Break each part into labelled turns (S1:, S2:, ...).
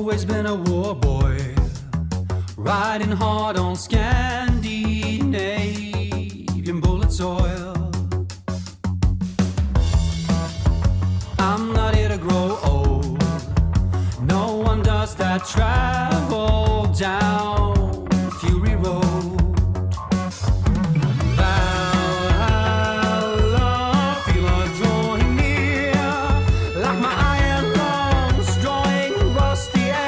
S1: Always been a war boy, riding hard on Scandinavian bullet soil. I'm not here to grow old. No one does that travel down Fury Road. Valor, feel her drawing near, like my iron lungs drawing rusty air.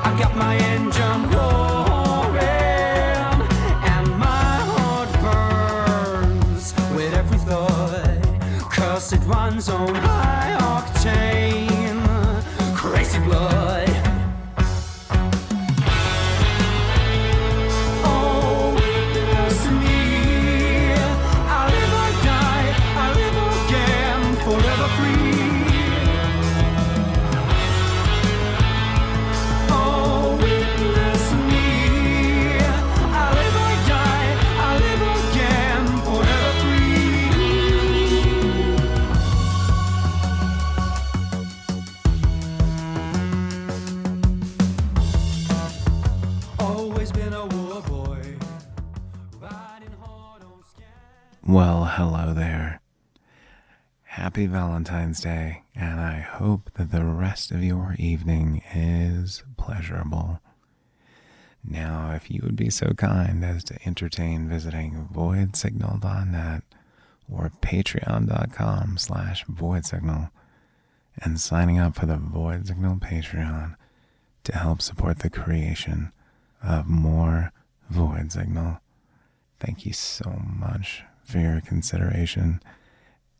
S1: I got my engine roaring, and my heart burns with every thought, 'cause it runs on high octane, crazy blood. Oh, witness me, I live or die, I live again, forever free. Oh, witness me, I live or die, I live again, forever free. Always been a war boy, riding hard on
S2: Well, hello there. Happy Valentine's Day, and I hope that the rest of your evening is pleasurable. Now, if you would be so kind as to entertain visiting voidsignal.net or patreon.com/voidsignal and signing up for the Void Signal Patreon to help support the creation of more Void Signal. Thank you so much for your consideration,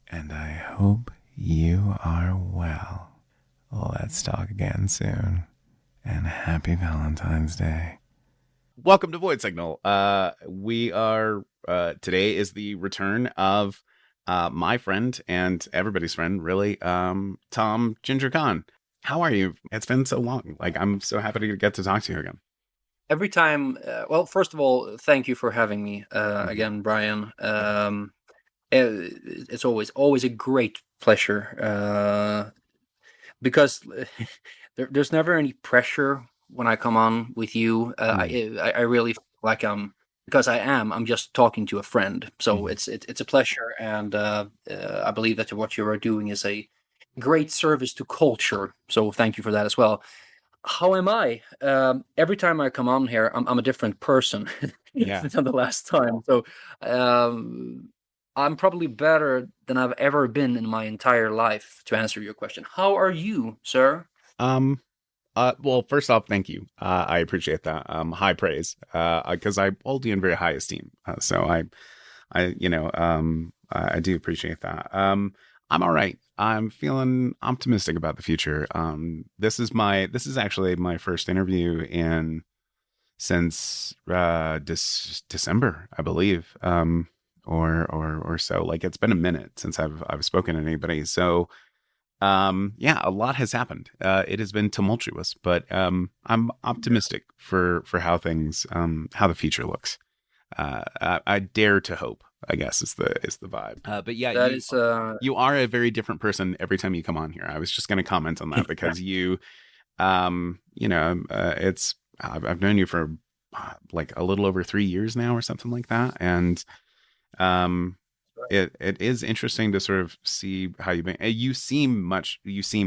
S2: and I hope you are well. Let's talk again soon, and happy Valentine's Day.
S3: Welcome to Void Signal. We are today is the return of my friend and everybody's friend, really, Tom Ginger Khan. How are you? It's been so long. Like, I'm so happy to get to talk to you again.
S4: Every time, well, first of all, thank you for having me again, Brian. It's always a great pleasure because there's never any pressure when I come on with you. I really feel like because I'm just talking to a friend. So it's a pleasure, and I believe that what you are doing is a great service to culture. So thank you for that as well. How am I? Every time I come on here, I'm a different person
S3: Yeah.
S4: than the last time. So I'm probably better than I've ever been in my entire life to answer your question. How are you, sir?
S3: Well, first off, thank you. I appreciate that. High praise. Because I hold you in very high esteem. So I do appreciate that. I'm all right. I'm feeling optimistic about the future. This is actually my first interview since December, I believe, or so. Like, it's been a minute since I've spoken to anybody. So, yeah, a lot has happened. It has been tumultuous, but I'm optimistic for how things how the future looks. I dare to hope, I guess, is the vibe. But yeah, you are a very different person every time you come on here. I was just going to comment on that because it's I've known you for like a little over 3 years now or something like that, and it is interesting to sort of see how you've been. You seem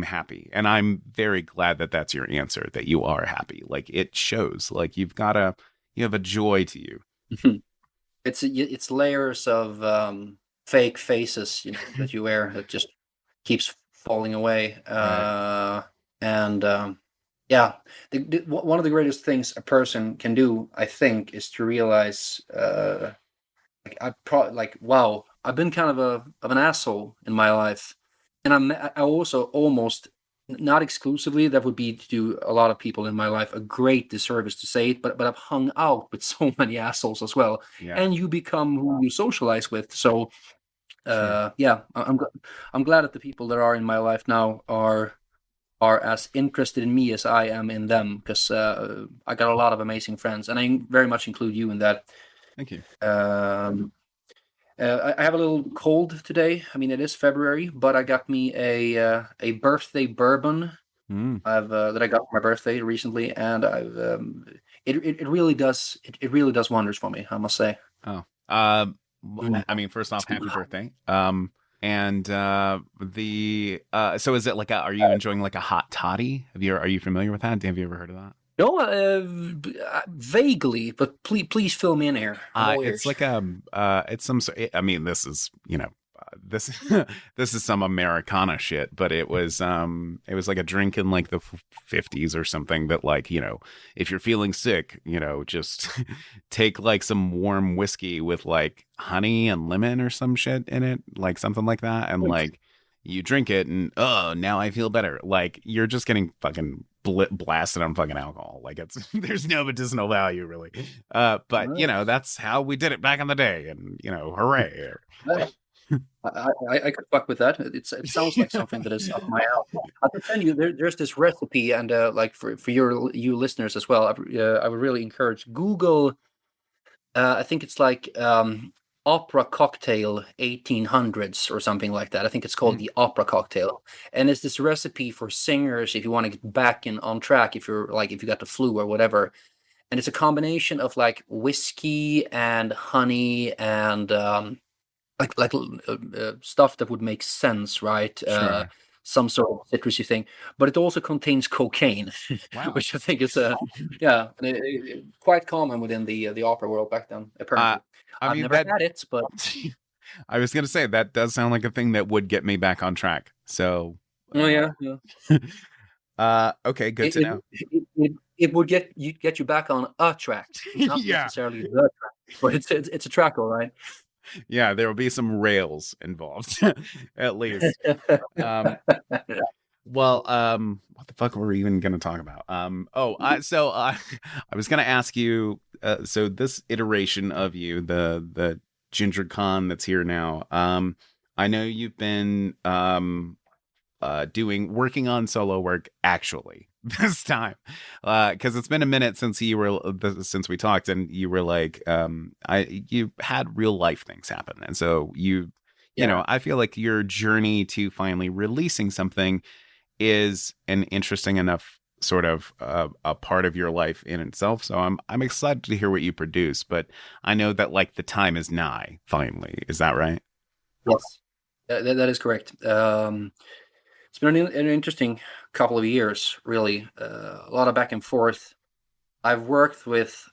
S3: happy, and I'm very glad that that's your answer, that you are happy. Like, it shows. Like, you have a joy to you.
S4: It's layers of fake faces, that you wear that just keeps falling away.
S3: Right.
S4: Yeah, one of the greatest things a person can do, I think, is to realize, wow, I've been kind of an asshole in my life, and I also almost, not exclusively, that would be to do a lot of people in my life a great disservice to say it, but I've hung out with so many assholes as well, and you become who you socialize with. So, yeah, I'm glad that the people that are in my life now are as interested in me as I am in them, because I got a lot of amazing friends, and I very much include you in that.
S3: Thank you.
S4: I have a little cold today. I mean, it is February, but I got me a birthday bourbon.
S3: Mm.
S4: I've that I got for my birthday recently, and it really does it really does wonders for me, I must say.
S3: Oh,
S4: Mm.
S3: I mean, first off, happy birthday. And so is it like are you enjoying like a hot toddy? Are you familiar with that? Have you ever heard of that?
S4: No, vaguely, but please fill me in here. I'm all
S3: It's
S4: ears.
S3: like it's some. I mean, this is this this is some Americana shit, but it was like a drink in like the 50s or something that like if you're feeling sick, just take like some warm whiskey with like honey and lemon or some shit in it, like something like that, and like you drink it and oh now I feel better. Like you're just getting fucking blasted on fucking alcohol. Like it's there's no medicinal value really. But that's how we did it back in the day, and hooray.
S4: I could fuck with that. It sounds like something that is up my alley. I can send you there's this recipe, and like for you listeners as well. I would really encourage Google. I think it's like opera cocktail 1800s or something like that. I think it's called the opera cocktail, and it's this recipe for singers if you want to get back in on track, if you're like if you got the flu or whatever. And it's a combination of like whiskey and honey and stuff that would make sense, right?
S3: Sure.
S4: Some sort of citrusy thing, but it also contains cocaine,
S3: Wow.
S4: which I think is quite common within the opera world back then. Apparently,
S3: I
S4: I've
S3: mean,
S4: never had it, but
S3: I was gonna say that does sound like a thing that would get me back on track. So,
S4: oh yeah.
S3: okay, good to know.
S4: It would get you back on a track, not
S3: Yeah.
S4: necessarily the track, but it's a track, all right.
S3: Yeah, there will be some rails involved, at least. Well, what the fuck were we even going to talk about? I was going to ask you. So this iteration of you, the Ginger Con that's here now. I know you've been working on solo work actually this time, because it's been a minute since since we talked, and you were like, you had real life things happen, and so I feel like your journey to finally releasing something is an interesting enough sort of a part of your life in itself. So I'm excited to hear what you produce, but I know that like the time is nigh. Finally, is that right?
S4: Yes, that is correct. It's been an interesting couple of years, really. A lot of back and forth. I've worked with,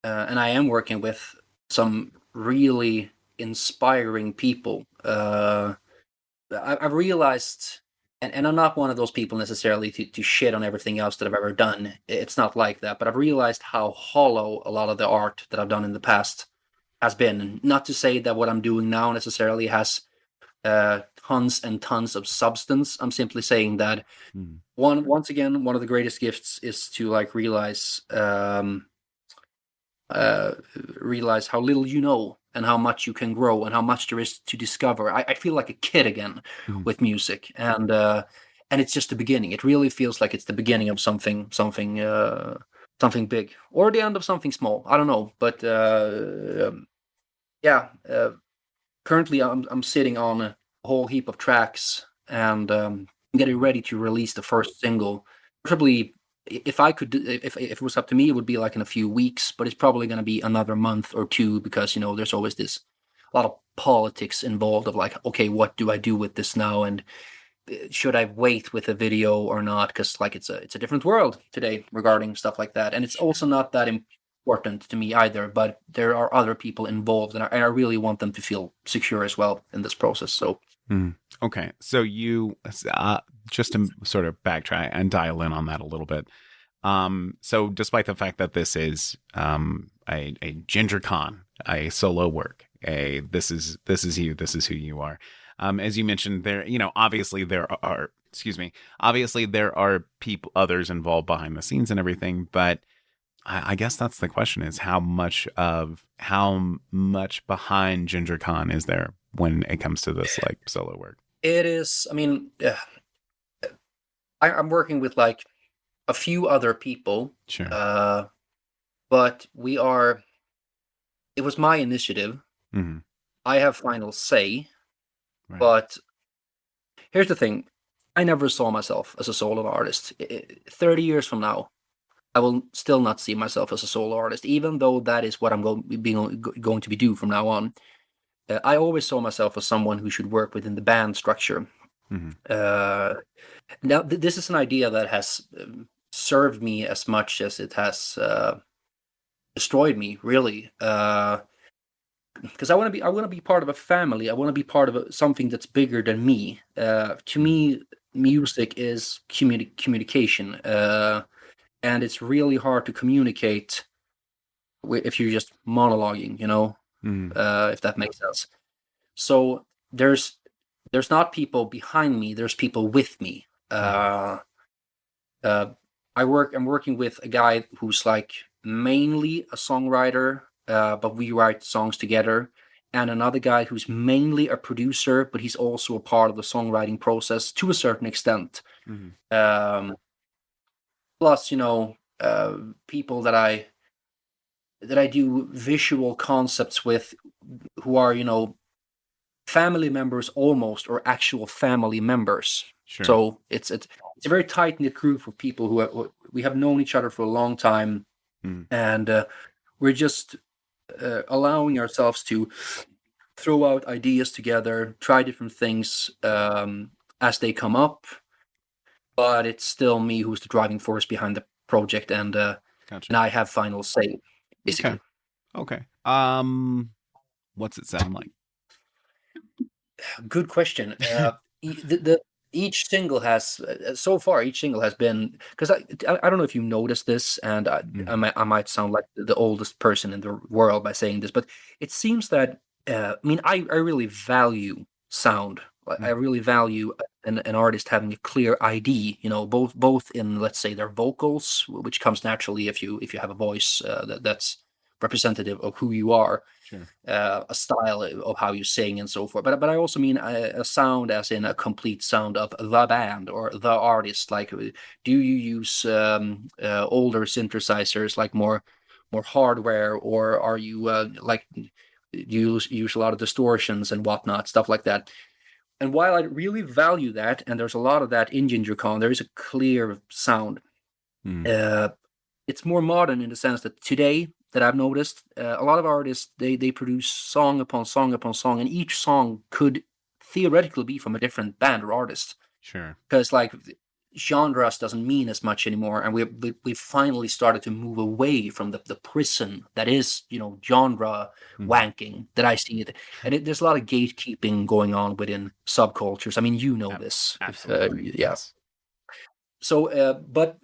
S4: and I am working with some really inspiring people. I've realized, and I'm not one of those people necessarily to shit on everything else that I've ever done. It's not like that, but I've realized how hollow a lot of the art that I've done in the past has been. Not to say that what I'm doing now necessarily has tons and tons of substance. I'm simply saying that once again, one of the greatest gifts is to like realize how little you know and how much you can grow and how much there is to discover. I feel like a kid again with music, and it's just the beginning. It really feels like it's the beginning of something big, or the end of something small. I don't know, but currently I'm sitting on a whole heap of tracks, and getting ready to release the first single. Probably, if it was up to me, it would be like in a few weeks, but it's probably going to be another month or two, because there's always a lot of politics involved of like, okay, what do I do with this now, and should I wait with a video or not? Because like it's a different world today regarding stuff like that, and it's also not that important to me either. But there are other people involved, and I really want them to feel secure as well in this process. So.
S3: Okay, so you just to sort of backtrack and dial in on that a little bit. So despite the fact that this is a Ginger Con, a solo work, this is you, this is who you are. As you mentioned, obviously there are others involved behind the scenes and everything, but I guess that's the question: is how much behind Ginger Con is there when it comes to this like solo work?
S4: It is. I mean, I'm working with like a few other people.
S3: Sure.
S4: But it was my initiative.
S3: Mm-hmm.
S4: I have final say,
S3: Right.
S4: but here's the thing. I never saw myself as a solo artist. 30 years from now, I will still not see myself as a solo artist, even though that is what I'm going to be do from now on. I always saw myself as someone who should work within the band structure.
S3: Hmm.
S4: Now, this is an idea that has served me as much as it has destroyed me, really. Because I want to be part of a family. I want to be part of something that's bigger than me. To me, music is communication, and it's really hard to communicate if you're just monologuing.
S3: Hmm.
S4: If that makes sense. So there's not people behind me. There's people with me. Uh, I'm working with a guy who's like mainly a songwriter, but we write songs together, and another guy who's mainly a producer, but he's also a part of the songwriting process to a certain extent.
S3: Hmm.
S4: Um, Plus, people that I do visual concepts with, who are family members almost, or actual family members.
S3: Sure.
S4: So it's a very tight knit group of people who we have known each other for a long time,
S3: Mm.
S4: and we're just allowing ourselves to throw out ideas together, try different things as they come up. But it's still me who's the driving force behind the project, and
S3: Gotcha.
S4: I have final say, basically.
S3: Okay. What's it sound like?
S4: Good question. The each single has so far each single has been, because I don't know if you noticed this, and I might sound like the oldest person in the world by saying this, but it seems that I really value sound. I really value an artist having a clear ID. Both in, let's say, their vocals, which comes naturally if you have a voice that's representative of who you are,
S3: Sure.
S4: a style of how you sing and so forth. But I also mean a sound, as in a complete sound of the band or the artist. Like, do you use older synthesizers, like more hardware, or are you like use a lot of distortions and whatnot, stuff like that? And while I really value that, and there's a lot of that in Ginger Khan, there is a clear sound.
S3: Mm.
S4: It's more modern in the sense that today, that I've noticed, a lot of artists, they produce song upon song upon song, and each song could theoretically be from a different band or artist,
S3: Sure.
S4: because like genres doesn't mean as much anymore, and we finally started to move away from the prison that is genre wanking that I see it, and there's a lot of gatekeeping going on within subcultures. I mean, this.
S3: Absolutely.
S4: Yeah.
S3: Yes.
S4: So, but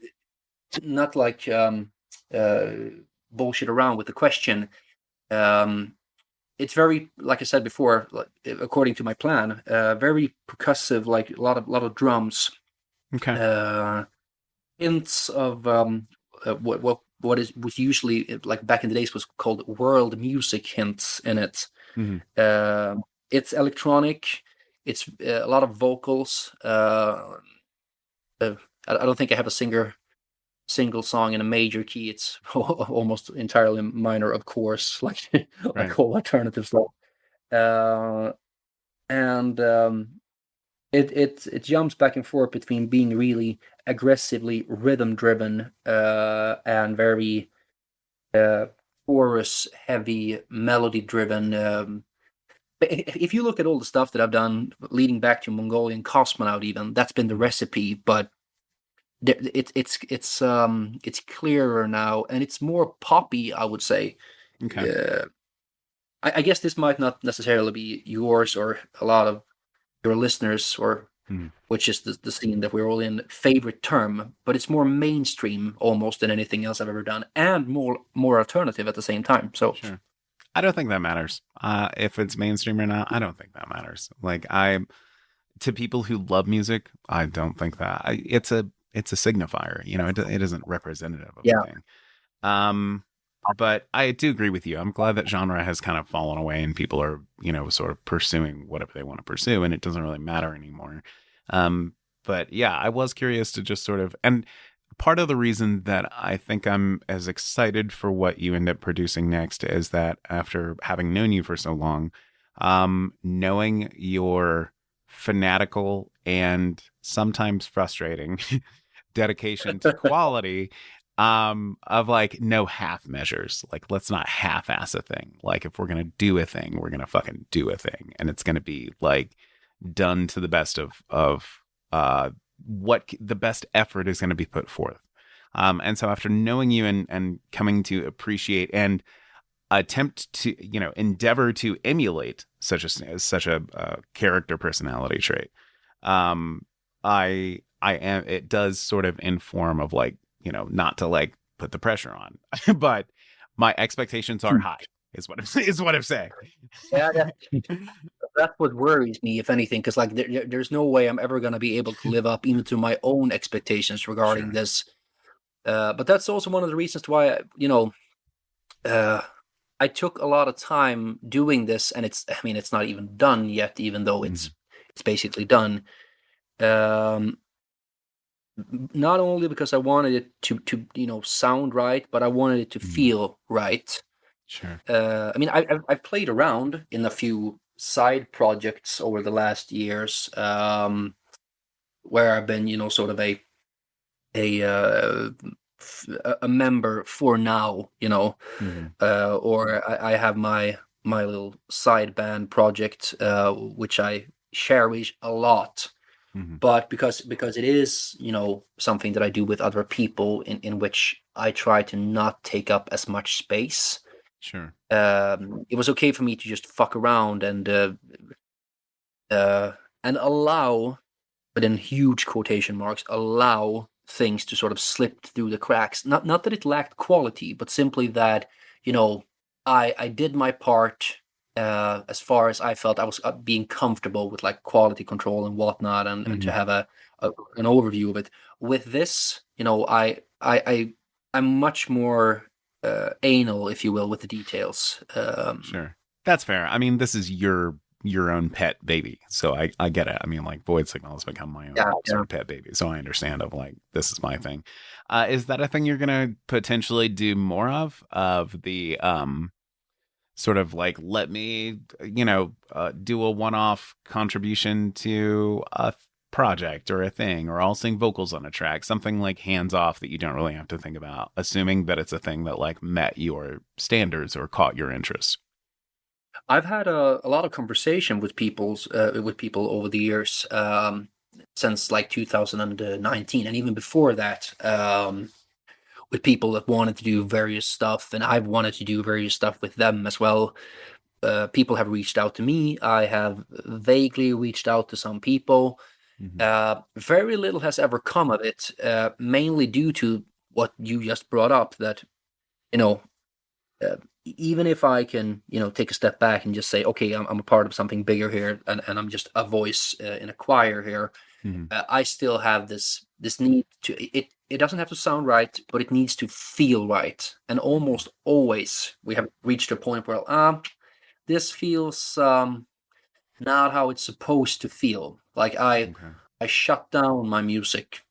S4: not like bullshit around with the question. It's very, like I said before, like, according to my plan, very percussive, like a lot of drums,
S3: Okay.
S4: hints of was usually, like back in the days, was called world music hints in it.
S3: Mhm.
S4: It's electronic. It's a lot of vocals. I don't think I have a single song in a major key. It's almost entirely minor, of course, like
S3: Right.
S4: like all alternative stuff. And it jumps back and forth between being really aggressively rhythm driven and very chorus heavy, melody driven. If you look at all the stuff that I've done leading back to Mongolian Cosmonaut, even, that's been the recipe, but it's clearer now, and it's more poppy, I would say.
S3: Okay.
S4: I guess this might not necessarily be yours or a lot of your listeners, or
S3: Mhm.
S4: which is the scene that we're all in, favorite term, but it's more mainstream almost than anything else I've ever done, and more alternative at the same time. So
S3: Sure. I don't think that matters. If it's mainstream or not, I don't think that matters. Like, to people who love music, I don't think that it's a signifier. It isn't representative of
S4: yeah,
S3: anything. But I do agree with you. I'm glad that genre has kind of fallen away and people are, sort of pursuing whatever they want to pursue, and it doesn't really matter anymore. But yeah, I was curious to just sort of, and part of the reason that I think I'm as excited for what you end up producing next is that after having known you for so long, knowing your fanatical and sometimes frustrating dedication to quality, of like no half measures. Like, let's not half ass a thing. Like, if we're gonna do a thing, we're gonna fucking do a thing, and it's gonna be like done to the best of what the best effort is going to be put forth. And so after knowing you and coming to appreciate and attempt to, endeavor to emulate such a character personality trait, I am, it does sort of inform of like, not to like put the pressure on, but my expectations are high is what I'm saying.
S4: Yeah, that's what worries me, if anything, because like there's no way I'm ever going to be able to live up even to my own expectations regarding
S3: Sure.
S4: this. But that's also one of the reasons why I took a lot of time doing this, and it's not even done yet, even though it's basically done. Not only because I wanted it to sound right, but I wanted it to feel right.
S3: Sure.
S4: I've played around in a few side projects over the last years, where I've been, sort of a member for now, or I have my little side band project, which I cherish a lot. But because it is, something that I do with other people in which I try to not take up as much space.
S3: Sure.
S4: It was okay for me to just fuck around and allow, but in huge quotation marks, allow things to sort of slip through the cracks. Not that it lacked quality, but simply that, I did my part as far as I felt I was being comfortable with like quality control and whatnot, and to have an overview of it. With this, I'm much more anal, if you will, with the details.
S3: Sure. That's fair. I mean, this is your own pet baby. So I get it. I mean, like Void Signal has become my own sort of pet baby. So I understand of like, this is my thing. Is that a thing you're going to potentially do more of the, sort of like, let me, do a one-off contribution to a project or a thing, or I'll sing vocals on a track, something like hands off that you don't really have to think about, assuming that it's a thing that like met your standards or caught your interest?
S4: I've had a lot of conversation with people over the years, since like 2019, and even before that, with people that wanted to do various stuff, and I've wanted to do various stuff with them as well. People have reached out to me. I have vaguely reached out to some people. Very little has ever come of it, mainly due to what you just brought up, that, even if I can, take a step back and just say, okay, I'm a part of something bigger here, and I'm just a voice in a choir here. I still have this need to, it doesn't have to sound right, but it needs to feel right. And almost always we have reached a point where this feels not how it's supposed to feel. Like I shut down my music,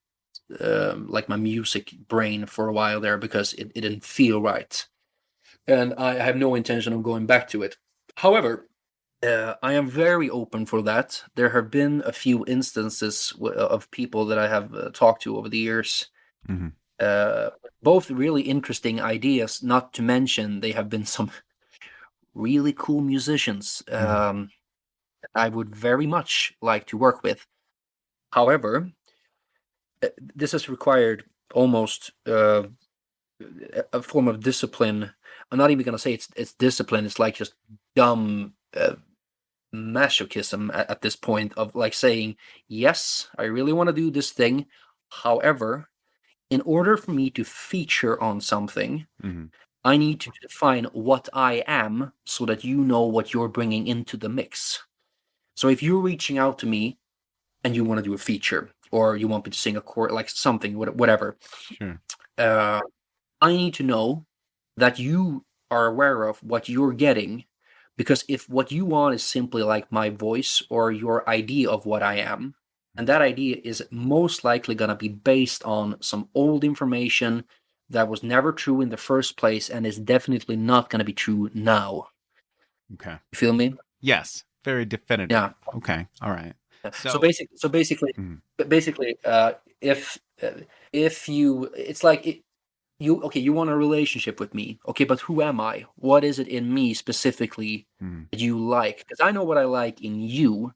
S4: like my music brain for a while there, because it didn't feel right. And I have no intention of going back to it. However, I am very open for that. There have been a few instances of people that I have talked to over the years. Both really interesting ideas, not to mention they have been some really cool musicians I would very much like to work with. However, this has required almost a form of discipline. I'm not even going to say it's discipline. It's like just dumb masochism at this point, of like saying, yes, I really want to do this thing. However, in order for me to feature on something, I need to define what I am, so that you know what you're bringing into the mix. So if you're reaching out to me and you want to do a feature, or you want me to sing a chord, like something, whatever,
S3: Sure.
S4: I need to know that you are aware of what you're getting. Because if what you want is simply like my voice or your idea of what I am, and that idea is most likely going to be based on some old information that was never true in the first place, and is definitely not going to be true now.
S3: Okay.
S4: You feel me?
S3: Yes, very definitive.
S4: Yeah.
S3: Okay, all right.
S4: So
S3: So, mm,
S4: basically, if if you, it's like you okay, you want a relationship with me, okay, but who am I? What is it in me specifically
S3: mm,
S4: that you like? Because I know what I like in you,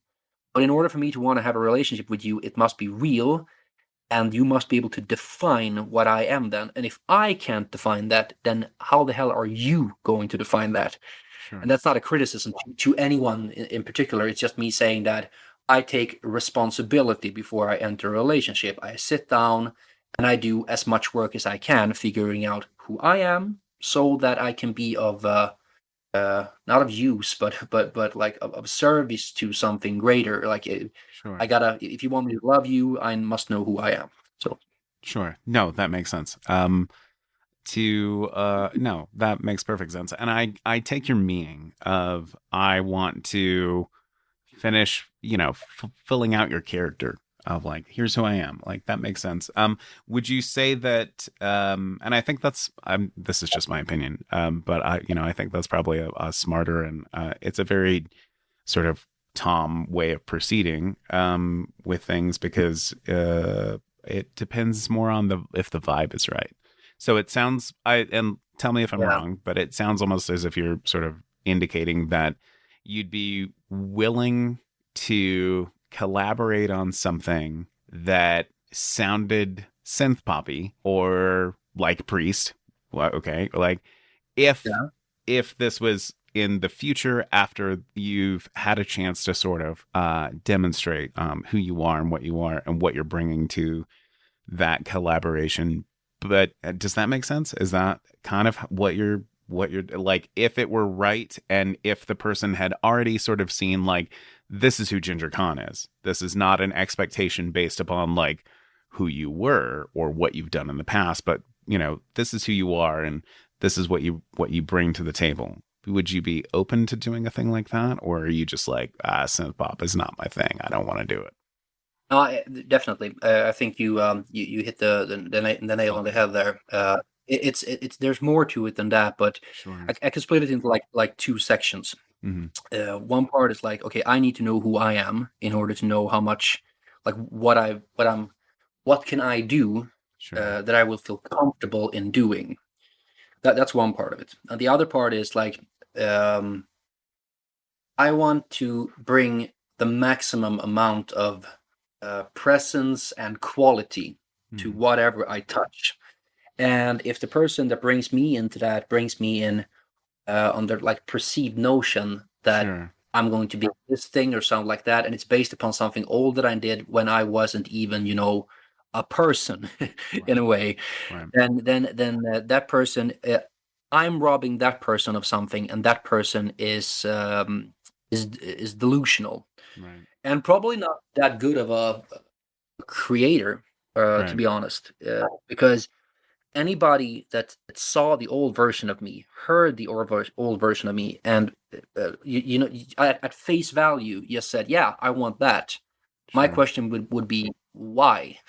S4: but in order for me to want to have a relationship with you, it must be real, and you must be able to define what I am then. And if I can't define that, then how the hell are you going to define that? And
S3: sure.
S4: that's not a criticism to anyone in particular. It's just me saying that I take responsibility before I enter a relationship. I sit down and I do as much work as I can, figuring out who I am, so that I can be of not of use, but like of service to something greater. Like I
S3: Sure.
S4: gotta, if you want me to love you, I must know who I am. So
S3: Sure. No, that makes sense. No, that makes perfect sense. And I take your meaning of I want to finish, filling out your character of like, here's who I am. Like that makes sense. Would you say that and I think this is just my opinion. But I think that's probably a smarter and it's a very sort of Tom way of proceeding with things because it depends more on if the vibe is right. So it sounds and tell me if I'm
S4: yeah,
S3: wrong, but it sounds almost as if you're sort of indicating that you'd be willing to collaborate on something that sounded synth poppy or like Priest. Well, okay, like if
S4: yeah,
S3: if this was in the future after you've had a chance to sort of demonstrate who you are and what you're bringing to that collaboration. But does that make sense? Is that kind of what you're like if it were right and if the person had already sort of seen like this is who Ginger Khan is. This is not an expectation based upon like who you were or what you've done in the past, but this is who you are and this is what you bring to the table. Would you be open to doing a thing like that, or are you just like synth pop is not my thing? I don't want to do it.
S4: no, definitely. I think you hit the nail on the
S3: Okay,
S4: head there. It's there's more to it than that, but
S3: sure.
S4: I can split it into like two sections.
S3: Hmm.
S4: One part is like, okay, I need to know who I am in order to know how much, like what can I do
S3: Sure.
S4: that I will feel comfortable in doing. That's one part of it. And the other part is like, um, I want to bring the maximum amount of presence and quality to
S3: Hmm.
S4: whatever I touch. And if the person that brings me into that brings me in on their like perceived notion that
S3: Sure.
S4: I'm going to be this thing or something like that, and it's based upon something old that I did when I wasn't even, a person in
S3: Right.
S4: a way,
S3: Right.
S4: then that person, I'm robbing that person of something, and that person is delusional
S3: Right.
S4: and probably not that good of a creator, to
S3: Right.
S4: be honest, because anybody that saw the old version of me, heard the old version of me, and at face value, just said, "Yeah, I want that." My
S3: Sure.
S4: question would be why?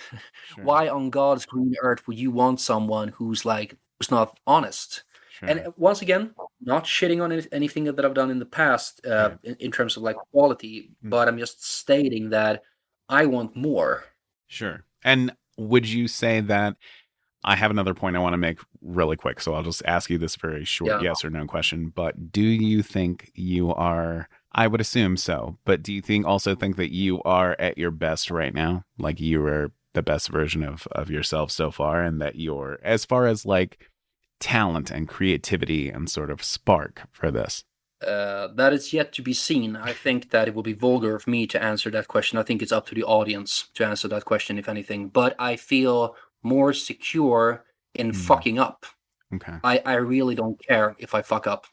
S3: Sure.
S4: Why on God's green earth would you want someone who's not honest? And
S3: Sure.
S4: once again, not shitting on anything that I've done in the past
S3: Right.
S4: in terms of like quality,
S3: Mm,
S4: but I'm just stating that I want more.
S3: sure. And would you say that I have another point I want to make really quick, so I'll just ask you this very short
S4: Yeah.
S3: yes or no question. But do you think you are, I would assume so, but do you think that you are at your best right now? Like you are the best version of yourself so far, and that you're, as far as like talent and creativity and sort of spark for this?
S4: That is yet to be seen. I think that it would be vulgar of me to answer that question. I think it's up to the audience to answer that question, if anything. But I feel more secure in
S3: Mm,
S4: fucking up.
S3: okay.
S4: I really don't care if I fuck up,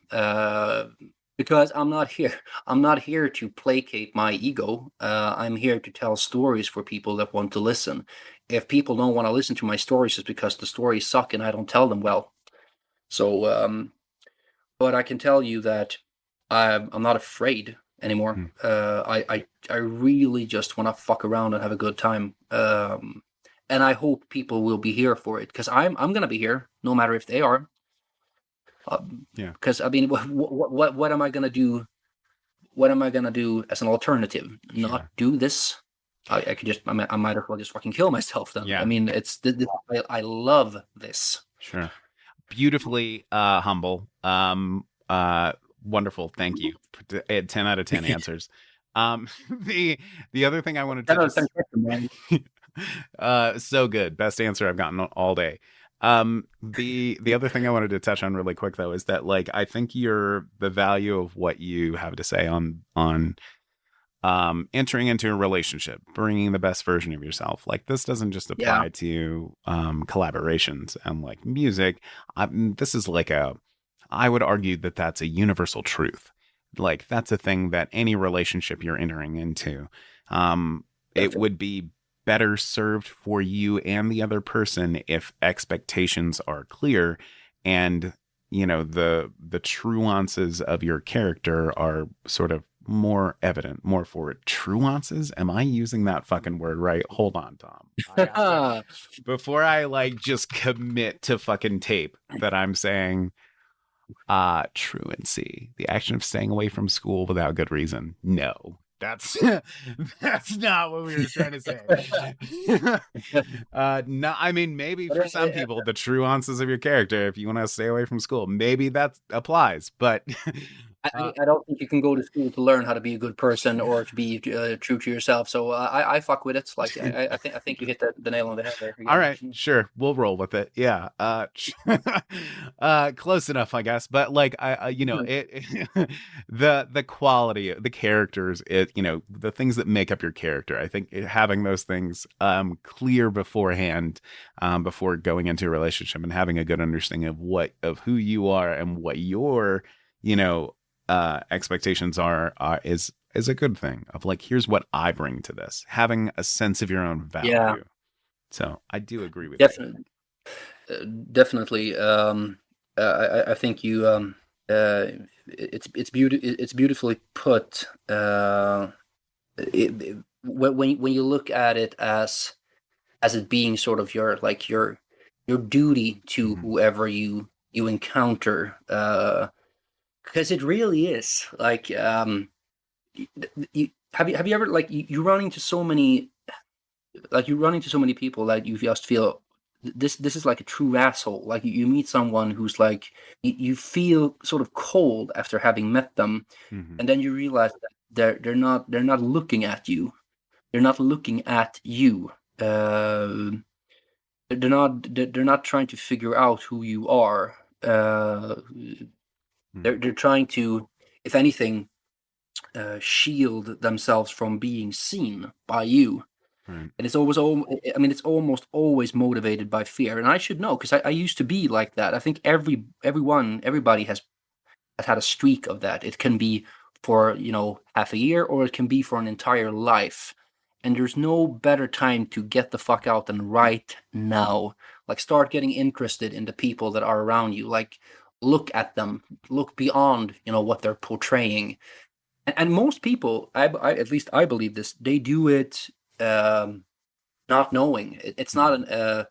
S4: because I'm not here. I'm not here to placate my ego. I'm here to tell stories for people that want to listen. If people don't want to listen to my stories, it's because the stories suck and I don't tell them well. So, but I can tell you that I'm not afraid anymore.
S3: Mm,
S4: I really just want to fuck around and have a good time. And I hope people will be here for it because I'm gonna be here no matter if they are.
S3: yeah.
S4: Because I mean, what am I gonna do? what am I gonna do as an alternative? Not
S3: Sure.
S4: do this. I could just, I might as well just fucking kill myself then.
S3: Yeah.
S4: I mean, it's I love this.
S3: Sure. Beautifully humble. Wonderful. Thank you. 10 out of 10 answers. The other thing I wanted to
S4: That was
S3: just
S4: man.
S3: so good. Best answer I've gotten all day. The other thing I wanted to touch on really quick though is that like I think the value of what you have to say on entering into a relationship, bringing the best version of yourself. Like this doesn't just apply to collaborations and like music. This is like I would argue that that's a universal truth. Like that's a thing that any relationship you're entering into, it would be better served for you and the other person if expectations are clear and the nuances of your character are sort of more evident, more forward. Nuances? Am I using that fucking word right? Hold on, Tom. Before I like just commit to fucking tape that I'm saying truancy, the action of staying away from school without good reason. No. That's not what we were trying to say. No, I mean maybe for some people the nuances of your character, if you want to stay away from school, maybe that applies. But
S4: I don't think you can go to school to learn how to be a good person or to be true to yourself. So I fuck with it. Like I think you hit the nail on the head there.
S3: All right, sure, we'll roll with it. Yeah, close enough, I guess. But like the quality, the characters, the things that make up your character. I think having those things clear beforehand, before going into a relationship, and having a good understanding of who you are and what your expectations are is a good thing. Of like, here's what I bring to this. Having a sense of your own value. Yeah. So I do agree with
S4: you. Definitely. I think you. It's beautifully put. When you look at it as it being sort of your duty to whoever you encounter. Because it really is like, have you ever like you run into so many people that you just feel this is like a true asshole. Like you meet someone who's like you feel sort of cold after having met them, and then you realize that they're not looking at you. They're not looking at you. They're not trying to figure out who you are. They're trying to, if anything, shield themselves from being seen by you. Right. And it's almost always motivated by fear. And I should know, because I used to be like that. I think everybody has had a streak of that. It can be for half a year, or it can be for an entire life. And there's no better time to get the fuck out than right now. Like, start getting interested in the people that are around you. Like, look at them, look beyond what they're portraying, and most people, I at least I believe this, they do it not knowing. It's not a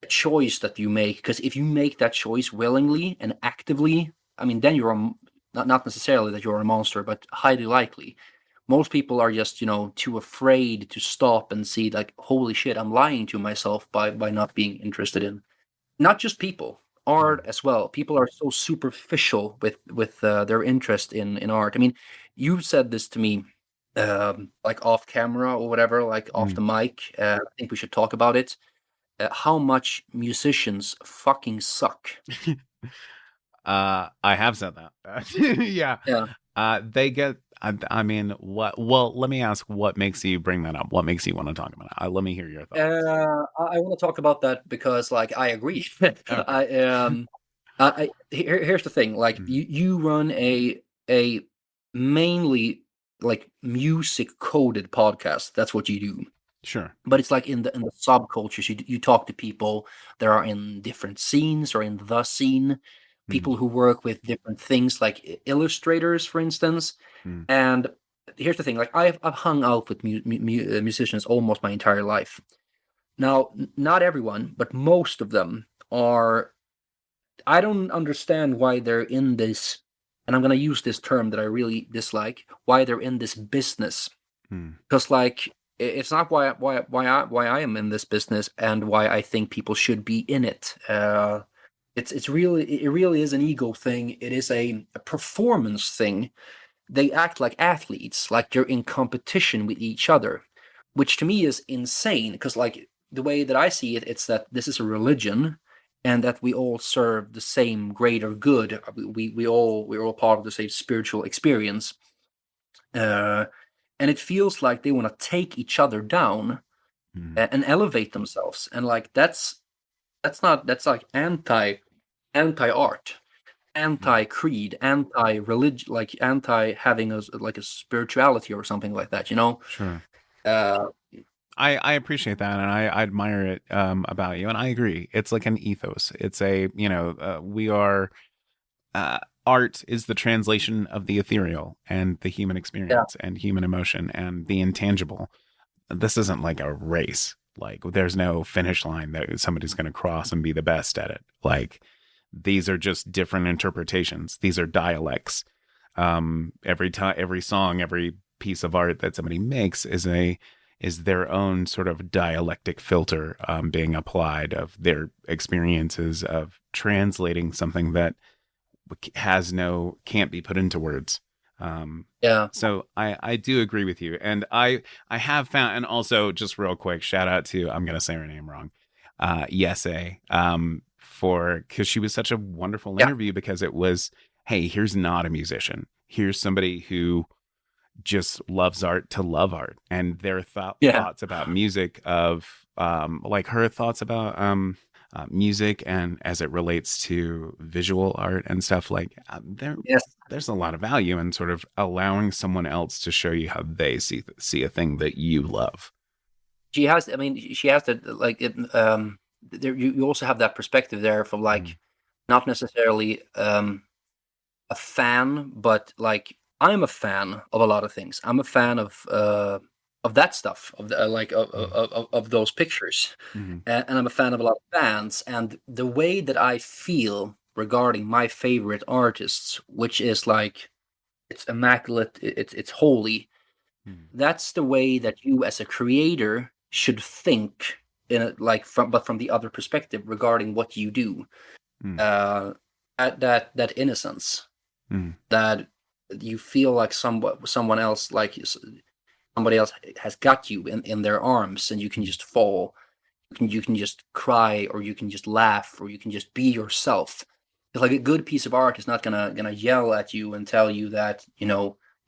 S4: choice that you make, because if you make that choice willingly and actively, I mean, then you're not necessarily that you're a monster, but highly likely. Most people are just too afraid to stop and see, like, holy shit, I'm lying to myself by not being interested in not just people. Art as well. People are so superficial with their interest in art. I mean, you said this to me like off camera or whatever, like off the mic. I think we should talk about it. How much musicians fucking suck.
S3: I have said that. Yeah. They get. I mean, what? Well, let me ask. What makes you bring that up? What makes you want to talk about it? Let me hear your thoughts.
S4: I want to talk about that because, like, I agree. Okay. Here's the thing. Like, you run a mainly like music coded podcast. That's what you do.
S3: Sure.
S4: But it's like in the subcultures. You talk to people that are in different scenes or in the scene. People who work with different things, like illustrators, for instance. And here's the thing: like, I've hung out with musicians almost my entire life. Now, not everyone, but most of them are. I don't understand why they're in this and I'm gonna use this term that I really dislike, why they're in this business.
S3: Hmm.
S4: Because like it's not why I am in this business and why I think people should be in it. It really is an ego thing. It is a performance thing. They act like athletes, like they're in competition with each other, which to me is insane. Because like the way that I see it, it's that this is a religion, and that we all serve the same greater good. We're all part of the same spiritual experience. Uh, and it feels like they want to take each other down
S3: Hmm.
S4: and elevate themselves, and like that's like anti art, anti creed, anti religion, like anti having a like a spirituality or something like that, you know.
S3: Sure.
S4: uh
S3: I appreciate that, and I admire it about you, and I agree. It's like an ethos. It's a, we are, art is the translation of the ethereal and the human
S4: yeah,
S3: experience and human emotion and the intangible. This isn't like a race. Like there's no finish line that somebody's going to cross and be the best at it. Like these are just different interpretations. These are dialects. Every time, every song, every piece of art that somebody makes is their own sort of dialectic filter being applied of their experiences of translating something that can't be put into words.
S4: yeah,
S3: So I do agree with you, and I have found, and also just real quick, shout out to, I'm gonna say her name wrong, Yese, for, because she was such a wonderful
S4: yeah,
S3: interview, because it was, hey, here's not a musician, here's somebody who just loves art to love art, and their
S4: yeah.
S3: thoughts about music, of like her thoughts about music and as it relates to visual art and stuff, like
S4: Yes,
S3: there's a lot of value in sort of allowing someone else to show you how they see a thing that you love.
S4: she has. I mean, she has that like it. There, you also have that perspective there from
S3: Mm,
S4: like not necessarily a fan, but like I'm a fan of a lot of things. I'm a fan of that stuff, of the like
S3: mm,
S4: of those pictures,
S3: mm,
S4: and I'm a fan of a lot of bands. And the way that I feel regarding my favorite artists, which is like it's immaculate, it's holy.
S3: mm,
S4: That's the way that you, as a creator, should think in a, like from the other perspective regarding what you do.
S3: mm,
S4: Uh, that innocence,
S3: mm,
S4: that you feel like someone else, like somebody else has got you in their arms, and you can
S3: mm.
S4: just fall. You can just cry, or you can just laugh, or you can just be yourself. It's like a good piece of art is not gonna yell at you and tell you that you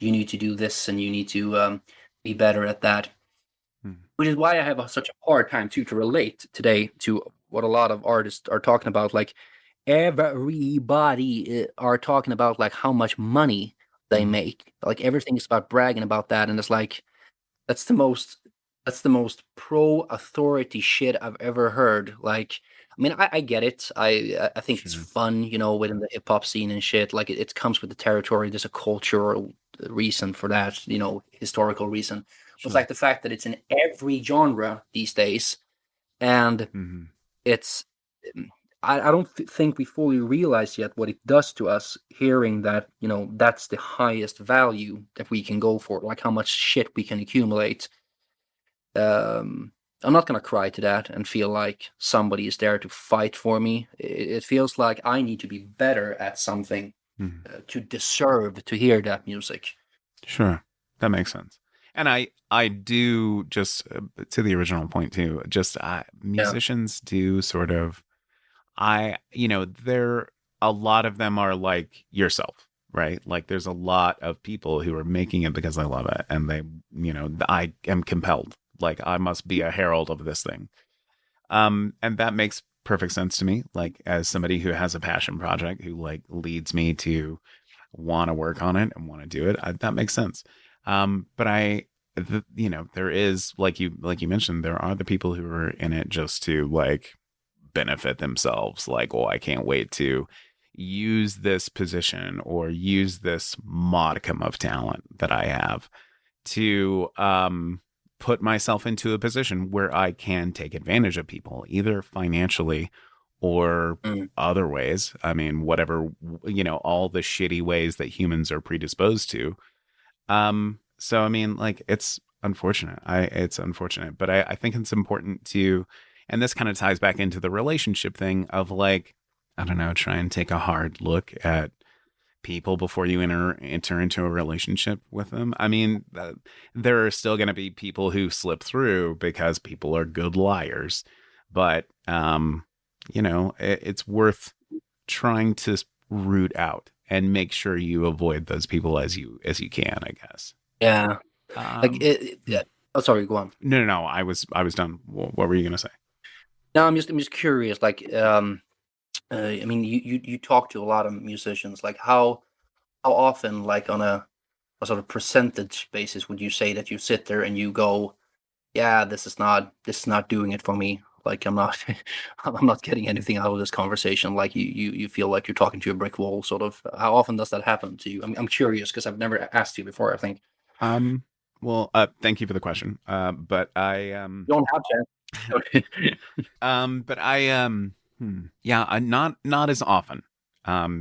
S4: need to do this and you need to be better at that.
S3: Mm.
S4: Which is why I have such a hard time to relate today to what a lot of artists are talking about. Like everybody are talking about like how much money they
S3: Mm.
S4: make. Like everything is about bragging about that, and it's like that's the most that's the most pro authority shit I've ever heard. Like, I mean, I get it. I think it's
S3: Sure.
S4: fun, within the hip hop scene and shit. Like, it comes with the territory. There's a cultural reason for that, historical reason. But
S3: Sure.
S4: like the fact that it's in every genre these days, and
S3: Hmm.
S4: it's I don't think we fully realize yet what it does to us hearing that that's the highest value that we can go for, like how much shit we can accumulate. um I'm not gonna cry to that and feel like somebody is there to fight for me. It feels like I need to be better at something
S3: Hmm.
S4: to deserve to hear that music.
S3: Sure. That makes sense. And I do, just to the original point too, just
S4: Yeah,
S3: musicians do sort of, there, a lot of them are like yourself, right? Like there's a lot of people who are making it because they love it, and they, I am compelled, like I must be a herald of this thing. And that makes perfect sense to me, like as somebody who has a passion project, who like leads me to want to work on it and want to do it. That makes sense. But there is, like you mentioned, there are the people who are in it just to like benefit themselves. Like, oh, I can't wait to use this position or use this modicum of talent that I have to put myself into a position where I can take advantage of people, either financially or
S4: Mm.
S3: other ways. I mean, whatever, all the shitty ways that humans are predisposed to. So I mean, like, it's unfortunate. It's unfortunate, but I think it's important to, and this kind of ties back into the relationship thing of like, I don't know, try and take a hard look at people before you enter into a relationship with them. I mean, there are still going to be people who slip through because people are good liars, but it's worth trying to root out and make sure you avoid those people as you can, I guess.
S4: Yeah. Like
S3: Um,
S4: yeah. Oh, sorry. Go on.
S3: no, I was done. What were you gonna say?
S4: No, I'm just curious. Like, I mean, you talk to a lot of musicians. Like, how often, like on a sort of percentage basis, would you say that you sit there and you go, yeah, this is not doing it for me. Like, I'm not I'm not getting anything out of this conversation. Like, you feel like you're talking to a brick wall. Sort of. How often does that happen to you? I'm curious because I've never asked you before. I think
S3: Um, well, thank you for the question. But I
S4: you don't have to.
S3: but I yeah, not as often.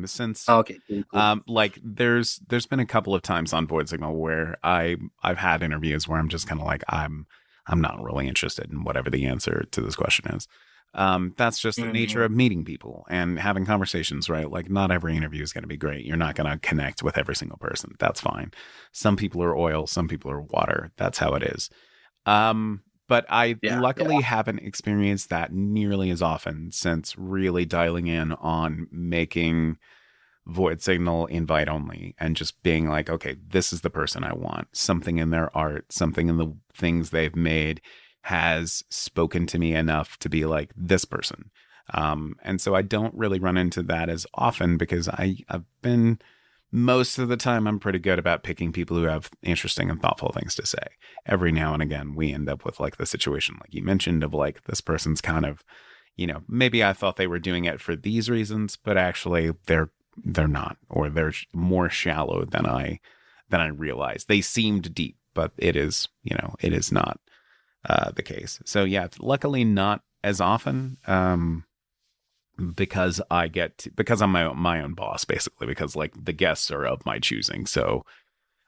S3: Since
S4: Okay, cool.
S3: like there's been a couple of times on Void Signal where I've had interviews where I'm just kind of like I'm not really interested in whatever the answer to this question is. That's just the nature
S4: Mhm.
S3: of meeting people and having conversations, right? Like, not every interview is going to be great. You're not going to connect with every single person. That's fine. Some people are oil, some people are water. That's how it is. But I
S4: Yeah, yeah.
S3: luckily haven't experienced that nearly as often since really dialing in on making Void Signal invite only and just being like, okay, this is the person I want. Something in their art, something in the things they've made has spoken to me enough to be like this person. And so I don't really run into that as often because I've been most of the time I'm pretty good about picking people who have interesting and thoughtful things to say. Every now and again, we end up with like the situation like you mentioned of like this person's kind of, maybe I thought they were doing it for these reasons, but actually they're not, or they're more shallow than I realized. They seemed deep, but it is not the case. So yeah, luckily not as often. Because because I'm my own boss, basically, because like the guests are of my choosing. So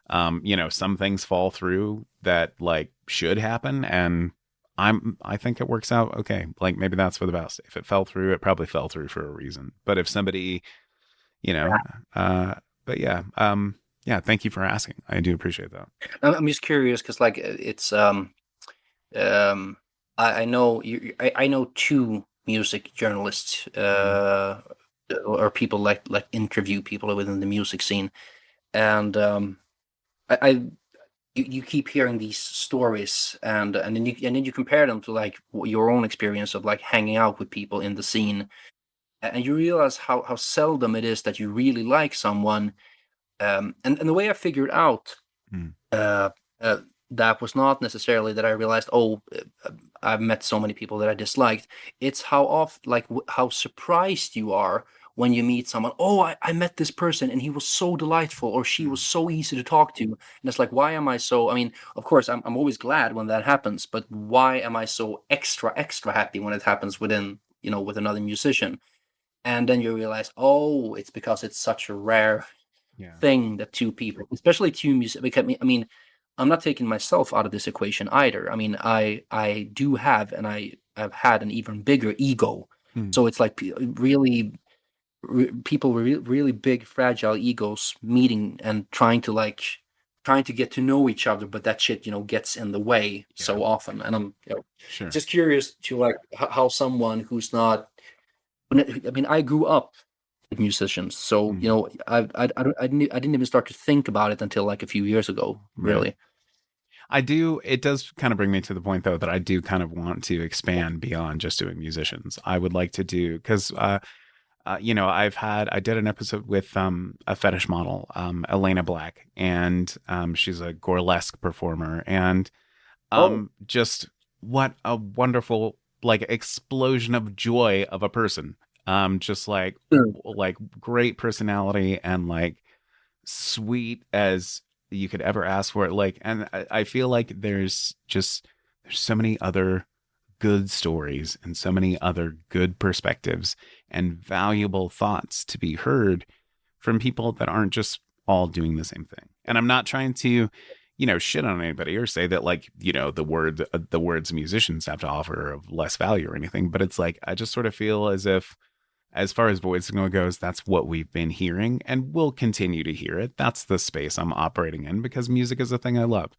S3: some things fall through that like should happen, and I think it works out okay. Like, maybe that's for the best. If it fell through, it probably fell through for a reason. But if somebody, you know uh but yeah, thank you for asking. I do appreciate that.
S4: I'm just curious because like it's um I know I know two music journalists
S3: Mhm.
S4: or people like interview people within the music scene, and I you keep hearing these stories, and then you compare them to like your own experience of like hanging out with people in the scene, and you realize how seldom it is that you really like someone. And the way I figured out
S3: Mm.
S4: uh, uh, that was not necessarily that I realized, oh, I've met so many people that I disliked. It's how often, like, how surprised you are when you meet someone. Oh, I met this person and he was so delightful, or she was
S3: Mm.
S4: so easy to talk to. And it's like, why am I so? I mean, of course, I'm always glad when that happens, but why am I so extra happy when it happens with another musician? And then you realize, oh, it's because it's such a rare
S3: Yeah.
S4: thing that two people, especially two music, because I mean, I'm not taking myself out of this equation either. I mean, I do have, and I've had an even bigger ego.
S3: Mm.
S4: So it's like really, people with really big, fragile egos meeting and trying to get to know each other, but that shit, gets in the way
S3: Yeah.
S4: so often. And I'm
S3: Sure.
S4: just curious to like how someone who's not. I mean, I grew up with musicians, so
S3: Mm.
S4: I didn't even start to think about it until like a few years ago,
S3: Right.
S4: really.
S3: It does kind of bring me to the point though that I do kind of want to expand beyond just doing musicians. I would like to do, because I did an episode with a fetish model, Elena Black, and she's a burlesque performer, and
S4: Oh,
S3: just what a wonderful like explosion of joy of a person. Just
S4: mm,
S3: like great personality and like sweet as you could ever ask for it. Like, and I feel like there's so many other good stories and so many other good perspectives and valuable thoughts to be heard from people that aren't just all doing the same thing. And I'm not trying to, shit on anybody or say that like, the words musicians have to offer are of less value or anything, but it's like, I just sort of feel as if, as far as Void Signal goes, that's what we've been hearing and we'll continue to hear it. That's the space I'm operating in because music is a thing I love.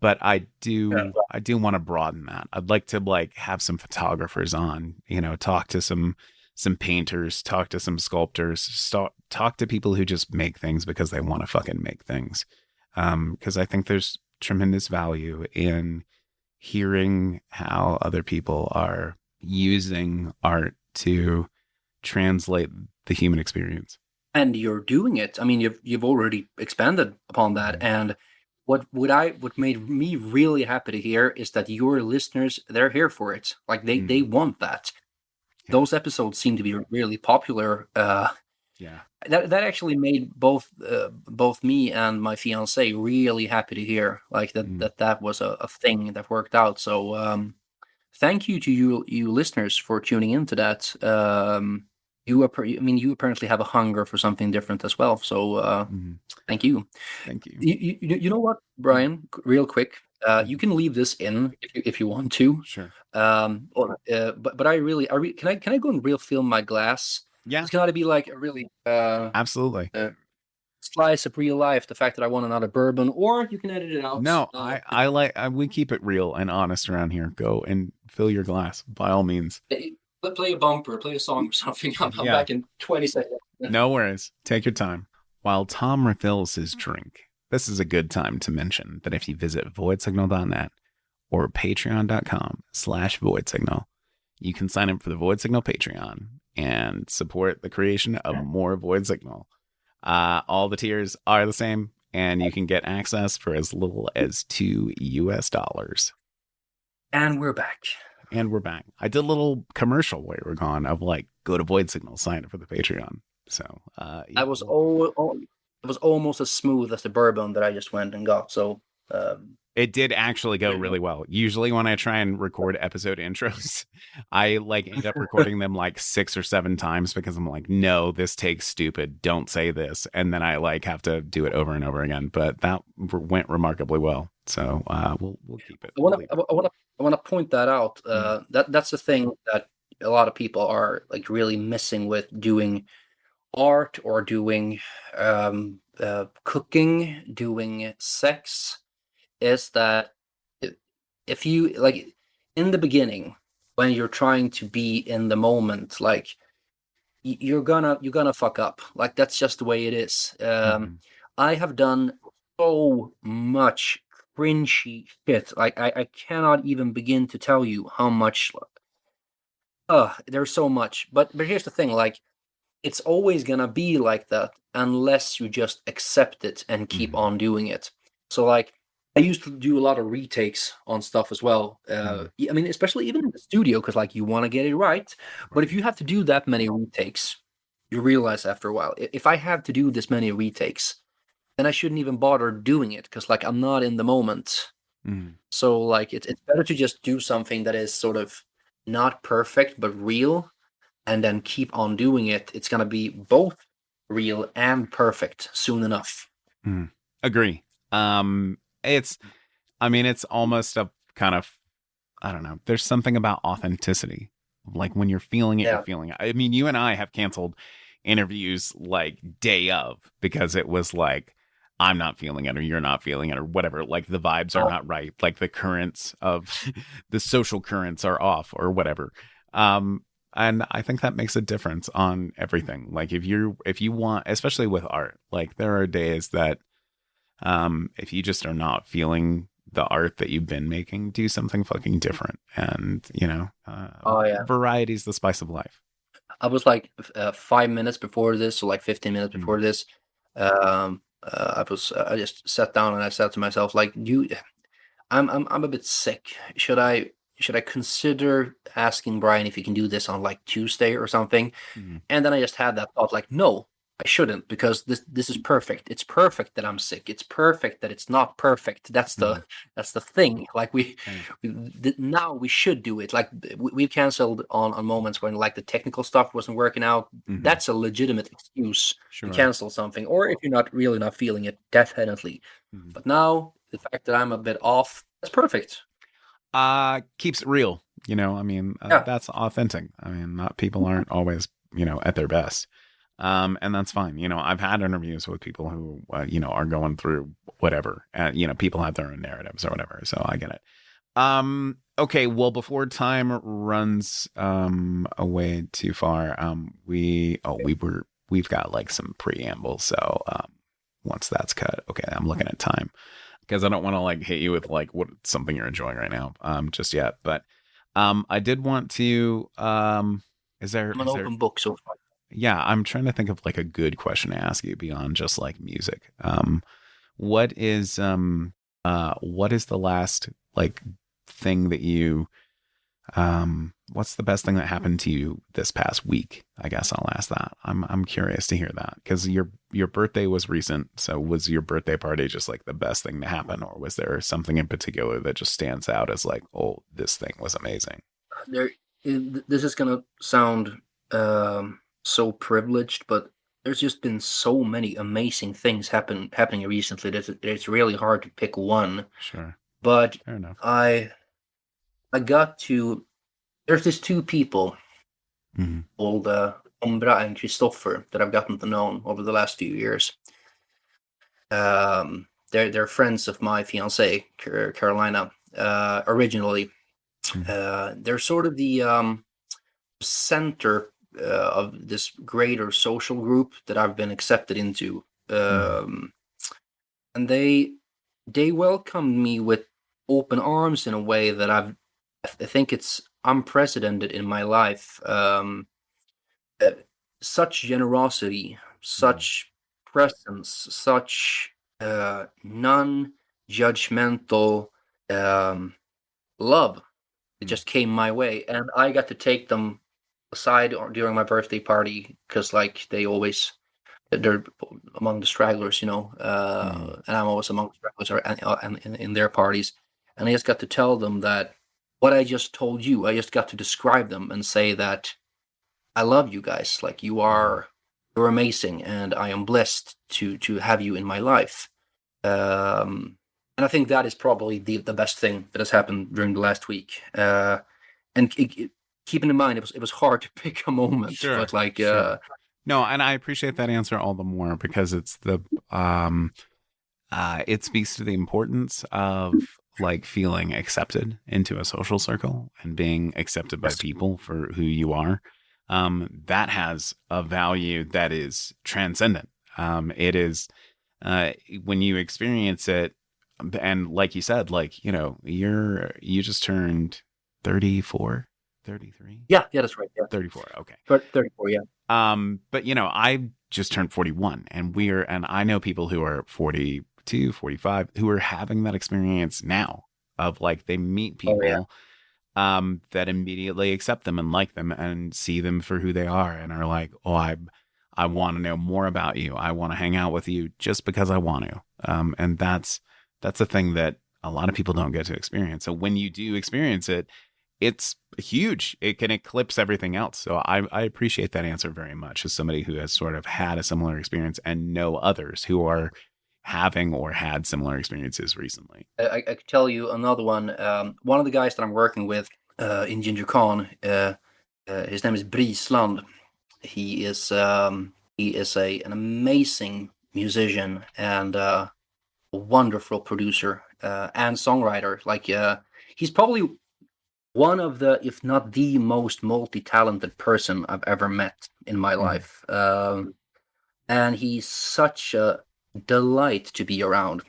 S3: But I do want to broaden that. I'd like to like have some photographers on, talk to some painters, talk to some sculptors, talk to people who just make things because they want to fucking make things. Because I think there's tremendous value in hearing how other people are using art to translate the human experience.
S4: And you're doing it. I mean, you've already expanded upon that. And what made me really happy to hear is that your listeners, they're here for it. Like they want that. Yeah. Those episodes seem to be really popular.
S3: Yeah.
S4: That actually made both me and my fiance really happy to hear. Like that was a thing that worked out. So thank you to you listeners for tuning into that. You apparently have a hunger for something different as well. So thank you.
S3: Thank you.
S4: You know what, Brian? Real quick, you can leave this in if you want to.
S3: Sure.
S4: But I really can I go and real film my glass?
S3: Yeah.
S4: It's gotta be like a really
S3: absolutely
S4: slice of real life. The fact that I want another bourbon, or you can edit it out.
S3: No, I like we keep it real and honest around here. Go and fill your glass by all means.
S4: Play a bumper, play a song or something. I'm back in 20 seconds.
S3: No worries. Take your time. While Tom refills his drink, this is a good time to mention that if you visit voidsignal.net or patreon.com/voidsignal, you can sign up for the Void Signal Patreon and support the creation of more Void Signal. All the tiers are the same, and you can get access for as little as $2.
S4: And we're back.
S3: I did a little commercial while we were gone of like, go to Void Signal, sign up for the Patreon. So
S4: I was it was almost as smooth as the bourbon that I just went and got. So
S3: it did actually go really well. Usually when I try and record episode intros, I like end up recording them like 6 or 7 times because I'm like, no, this takes stupid. Don't say this. And then I like have to do it over and over again. But that went remarkably well. So we'll keep it.
S4: I want to point that out. That's the thing that a lot of people are like really missing with doing art or doing cooking, doing sex, is that if you like in the beginning when you're trying to be in the moment, like you're gonna fuck up. Like that's just the way it is. I have done so much cringy shit. Like I cannot even begin to tell you how much. There's so much. But here's the thing, like it's always gonna be like that unless you just accept it and keep on doing it. So like I used to do a lot of retakes on stuff as well. I mean, especially even in the studio, because like you want to get it right. But if you have to do that many retakes, you realize after a while, if I have to do this many retakes, then I shouldn't even bother doing it because like I'm not in the moment. So like it's better to just do something that is sort of not perfect but real, and then keep on doing it. It's gonna be both real and perfect soon enough.
S3: Agree. It's almost a kind of, I don't know. There's something about authenticity. Like when you're feeling it, you're feeling it. I mean, you and I have canceled interviews like day of because it was like, I'm not feeling it or you're not feeling it or whatever. Like the vibes are not right. Like the currents of the social currents are off or whatever. And I think that makes a difference on everything. Like if you want, especially with art, like there are days that if you just are not feeling the art that you've been making, do something fucking different. And, variety is the spice of life.
S4: I was like 5 minutes before this, so like 15 minutes before this, I just sat down and I said to myself, like, I'm a bit sick. Should I consider asking Brian if he can do this on like Tuesday or something? And then I just had that thought, like, no, I shouldn't, because this is perfect. It's perfect that I'm sick. It's perfect that it's not perfect. That's
S3: Mhm.
S4: that's the thing. Like
S3: Right.
S4: now we should do it. Like we've canceled on moments when like the technical stuff wasn't working out.
S3: Mhm.
S4: That's a legitimate excuse to
S3: Sure.
S4: cancel something, or if you're not really not feeling it, definitely.
S3: Mhm.
S4: But now the fact that I'm a bit off, that's perfect.
S3: Keeps it real. I mean,
S4: Yeah.
S3: that's authentic. I mean, not people aren't always, at their best. And that's fine. I've had interviews with people who, are going through whatever. People have their own narratives or whatever. So I get it. Okay. Well, before time runs, away too far, we've got like some preamble. So, once that's cut, okay, I'm looking at time because I don't want to like hit you with like what something you're enjoying right now, just yet. But, I did want to, is there,
S4: I'm an open book so far.
S3: yeah, I'm trying to think of like a good question to ask you beyond just like music. What is what is the last like thing that you what's the best thing that happened to you this past week? I guess I'll ask that. I'm curious to hear that because your birthday was recent. So was your birthday party just like the best thing to happen, or was there something in particular that just stands out as like, oh, this thing was amazing?
S4: There, this is gonna sound so privileged, but there's just been so many amazing things happening recently that it's really hard to pick one.
S3: Sure,
S4: But
S3: fair enough.
S4: I got to there's these two people
S3: Hmm.
S4: called Ombra and Christopher that I've gotten to know over the last few years. They're friends of my fiancée Carolina originally. They're sort of the center of this greater social group that I've been accepted into, and they welcomed me with open arms in a way that I think it's unprecedented in my life. Uh, Such generosity, such presence, such non-judgmental um, love. It just came my way, and I got to take them aside during my birthday party because, like, they're among the stragglers, and I'm always among the stragglers and in their parties, and I just got to tell them that what I just told you, I just got to describe them and say that I love you guys, like you're amazing, and I am blessed to have you in my life. And I think that is probably the best thing that has happened during the last week. And keeping in mind, it was hard to pick a moment,
S3: Sure,
S4: but like,
S3: sure. No, and I appreciate that answer all the more because it speaks to the importance of like feeling accepted into a social circle and being accepted by
S4: yes,
S3: people for who you are. That has a value that is transcendent. It is when you experience it, and like you said, like you just turned 34, 33,
S4: yeah, that's right, yeah,
S3: 34. Okay.
S4: 34, yeah.
S3: But I just turned 41 and I know people who are 42, 45 who are having that experience now of like they meet
S4: Oh yeah.
S3: people that immediately accept them and like them and see them for who they are and are like, "Oh, I want to know more about you. I want to hang out with you just because I want to." And that's a thing that a lot of people don't get to experience. So when you do experience it, it's huge. It can eclipse everything else. So I appreciate that answer very much as somebody who has sort of had a similar experience and know others who are having or had similar experiences recently.
S4: I could tell you another one. One of the guys that I'm working with in GingerCon, his name is Brisland. He is an amazing musician and a wonderful producer and songwriter. Like he's probably one of the, if not the most multi-talented person I've ever met in my
S3: Mhm.
S4: life. And he's such a delight to be around.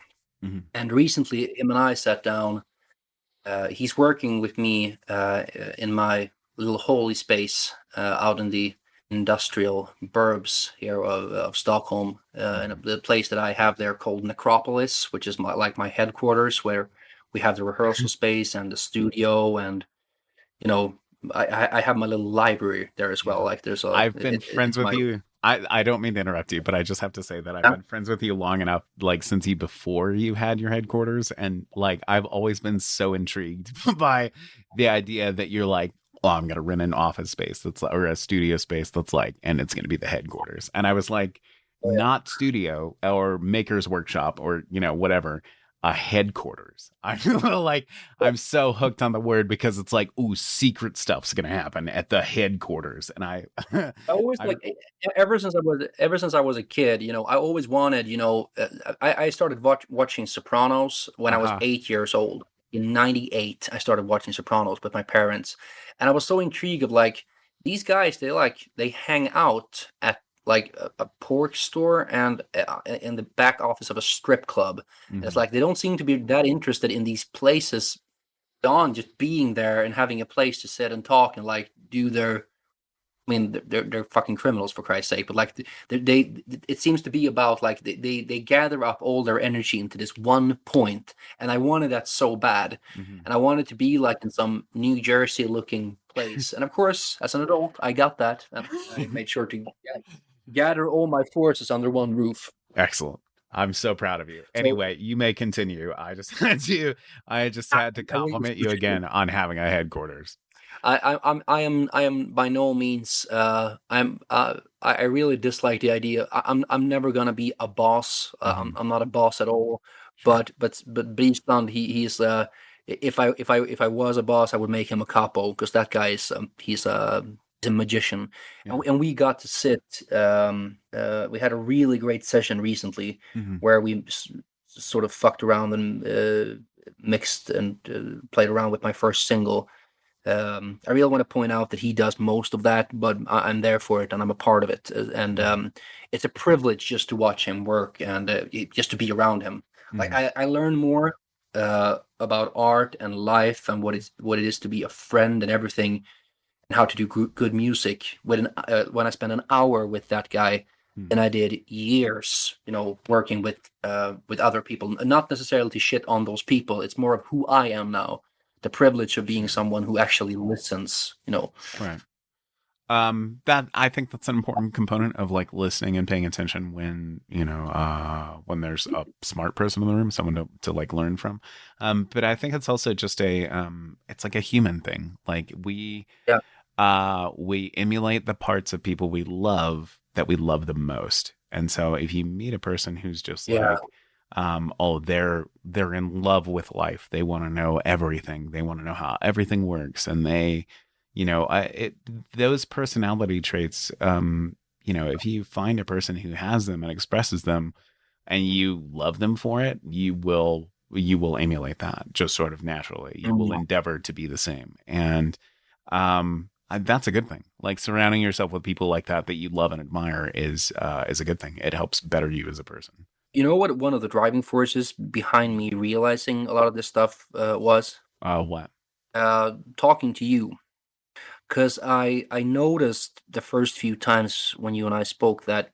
S3: Mhm.
S4: And recently, him and I sat down. He's working with me in my little holy space out in the industrial burbs here of Stockholm, in the place that I have there called Necropolis, which is my headquarters, where we have the rehearsal space and the studio, and you know, I have my little library there as well.
S3: Yeah.
S4: Like there's a
S3: I've been friends
S4: it's
S3: with
S4: my
S3: you. I don't mean to interrupt you, but I just have to say that I've been friends with you long enough, like since before you had your headquarters, and like I've always been so intrigued by the idea that you're like, oh, I'm gonna rent an office space that's or a studio space that's like, and it's gonna be the headquarters. And I was like, not studio or maker's workshop or whatever, a headquarters. I feel like I'm so hooked on the word because it's like, ooh, secret stuff's gonna happen at the headquarters, and I,
S4: I always
S3: I
S4: like ever since I was a kid, I always wanted, I started watching Sopranos when I was
S3: uh-huh.
S4: 8 years old. In '98, I started watching Sopranos with my parents, and I was so intrigued of like these guys. They hang out at like a pork store and in the back office of a strip club. And it's
S3: Mhm.
S4: like they don't seem to be that interested in these places beyond just being there and having a place to sit and talk and like do their. I mean, they're fucking criminals for Christ's sake, but like it seems to be about like they gather up all their energy into this one point, and I wanted that so bad,
S3: Mhm.
S4: and I wanted to be like in some New Jersey looking place, and of course, as an adult, I got that, and I made sure to gather all my forces under one roof.
S3: Excellent. I'm so proud of you.
S4: So
S3: Anyway, you may continue. I just
S4: I,
S3: had to
S4: I really
S3: compliment you
S4: appreciate it.
S3: again on having a headquarters.
S4: I am by no means I really dislike the idea. I'm never gonna be a boss.
S3: Mhm.
S4: I'm not a boss at all.
S3: Sure.
S4: But Beastland, he's if I was a boss, I would make him a capo because that guy is he's a magician,
S3: Yeah.
S4: and we got to sit. We had a really great session recently
S3: Mhm.
S4: where we sort of fucked around and mixed and played around with my first single. I really want to point out that he does most of that, but I'm there for it and I'm a part of it. And
S3: Mhm.
S4: it's a privilege just to watch him work and just to be around him. Like
S3: Mhm.
S4: I learn more about art and life and what it is to be a friend and everything, and how to do good music when I spend an hour with that guy
S3: Mhm.
S4: than I did years, working with other people. Not necessarily to shit on those people. It's more of who I am now. The privilege of being
S3: Sure.
S4: someone who actually listens.
S3: Right. That I think that's an important component of like listening and paying attention when, when there's a smart person in the room, someone to like learn from. But I think it's also just it's like a human thing. Like
S4: Yeah,
S3: we emulate the parts of people we love that we love the most. And so if you meet a person who's just
S4: yeah,
S3: like, oh, they're in love with life. They want to know everything. They want to know how everything works. And they, those personality traits, if you find a person who has them and expresses them and you love them for it, you will emulate that just sort of naturally. You will
S4: mm,
S3: endeavor to be the same. And that's a good thing. Like surrounding yourself with people like that you love and admire is a good thing. It helps better you as a person.
S4: You know what? One of the driving forces behind me realizing a lot of this stuff was
S3: What?
S4: talking to you. Because I noticed the first few times when you and I spoke that